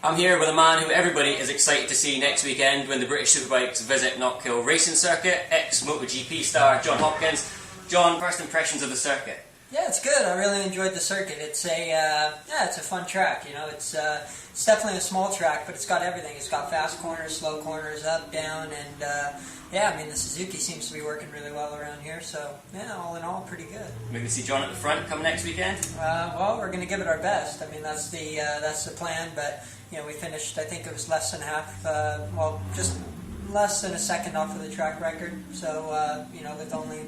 I'm here with a man who everybody is excited to see next weekend when the British Superbikes visit Knockhill racing circuit, ex-Moto GP star John Hopkins. John, first impressions of the circuit? Yeah, it's good. I really enjoyed the circuit. It's a fun track. You know, it's definitely a small track, but it's got everything. It's got fast corners, slow corners, up, down, and yeah, I mean the Suzuki seems to be working really well around here. So yeah, all in all, pretty good. Maybe see John at the front come next weekend. Well, we're going to give it our best. I mean that's the plan. But you know, we finished. I think it was less than half. Just less than a second off of the track record. So you know, with only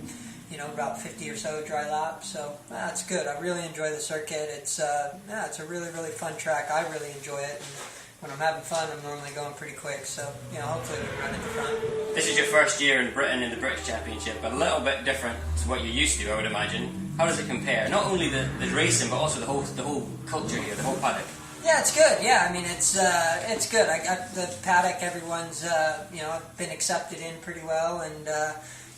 about 50 or so dry laps, so it's good. I really enjoy the circuit. It's a really fun track. I really enjoy it, and when I'm having fun, I'm normally going pretty quick. So you know, hopefully we can run in the front. This is your first year in Britain in the British Championship, but a little bit different to what you're used to, I would imagine. How does it compare? Not only the racing, but also the whole culture here, the whole paddock. Yeah, it's good. Yeah, I mean it's good. I got the paddock. Everyone's been accepted in pretty well, and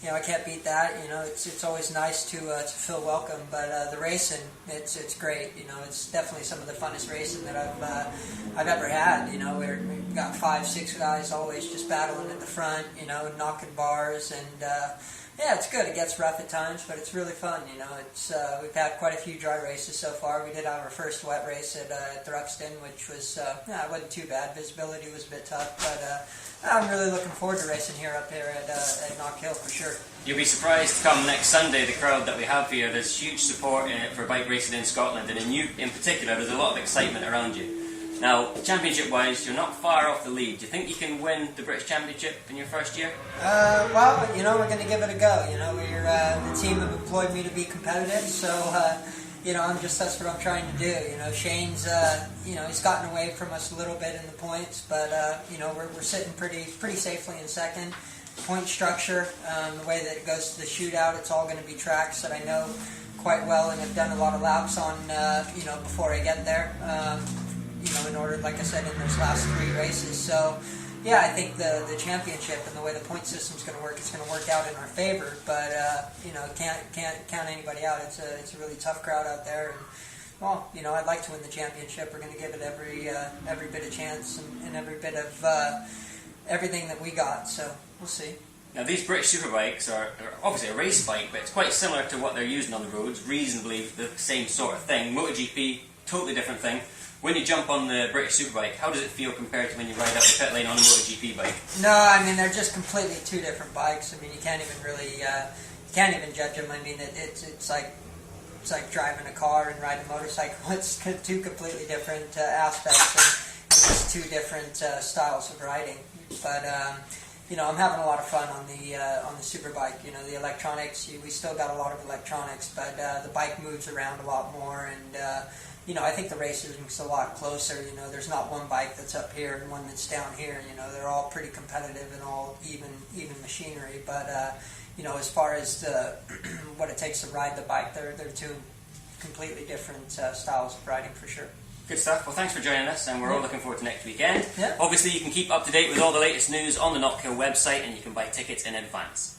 you know, I can't beat that. You know, it's always nice to feel welcome. But the racing, it's great. You know, it's definitely some of the funnest racing that I've ever had. You know, we've got 5-6 guys always just battling at the front. You know, knocking bars, and yeah, it's good. It gets rough at times, but it's really fun. You know, we've had quite a few dry races so far. We did have our first wet race at Thruxton, which was it wasn't too bad. Visibility was a bit tough, but I'm really looking forward to racing here up here at Knockhill for sure. You'll be surprised to come next Sunday, the crowd that we have here. There's huge support for bike racing in Scotland, and in you in particular, there's a lot of excitement around you. Now, championship-wise, you're not far off the lead. Do you think you can win the British Championship in your first year? Well, you know, we're going to give it a go. You know, the team have employed me to be competitive, so you know, that's what I'm trying to do. You know, Shane's, he's gotten away from us a little bit in the points, but you know, we're sitting pretty safely in second. Point structure, the way that it goes to the shootout, it's all going to be tracks that I know quite well and have done a lot of laps on. You know, before I get there. You know, in order, like I said, in those last 3 races. So, yeah, I think the championship and the way the point system's going to work, it's going to work out in our favor. But you know, can't count anybody out. It's a really tough crowd out there. And, well, you know, I'd like to win the championship. We're going to give it every bit of chance and every bit of everything that we got. So we'll see. Now, these British Superbikes are obviously a race bike, but it's quite similar to what they're using on the roads. Reasonably the same sort of thing. Moto GP, totally different thing. When you jump on the British Superbike, how does it feel compared to when you ride up the pit lane on a Moto GP bike? No, I mean they're just completely 2 different bikes. I mean you can't even really judge them. I mean it's like driving a car and riding a motorcycle. It's 2 completely different aspects and just 2 different styles of riding. But you know, I'm having a lot of fun on the Superbike. You know, the electronics. We still got a lot of electronics, but the bike moves around a lot more and. You know, I think the racing's a lot closer. You know, there's not one bike that's up here and one that's down here. You know, they're all pretty competitive and all even machinery. But you know, as far as what it takes to ride the bike, they're 2 completely different styles of riding for sure. Good stuff. Well, thanks for joining us, and we're all looking forward to next weekend. Yeah. Obviously, you can keep up to date with all the latest news on the Knockhill website, and you can buy tickets in advance.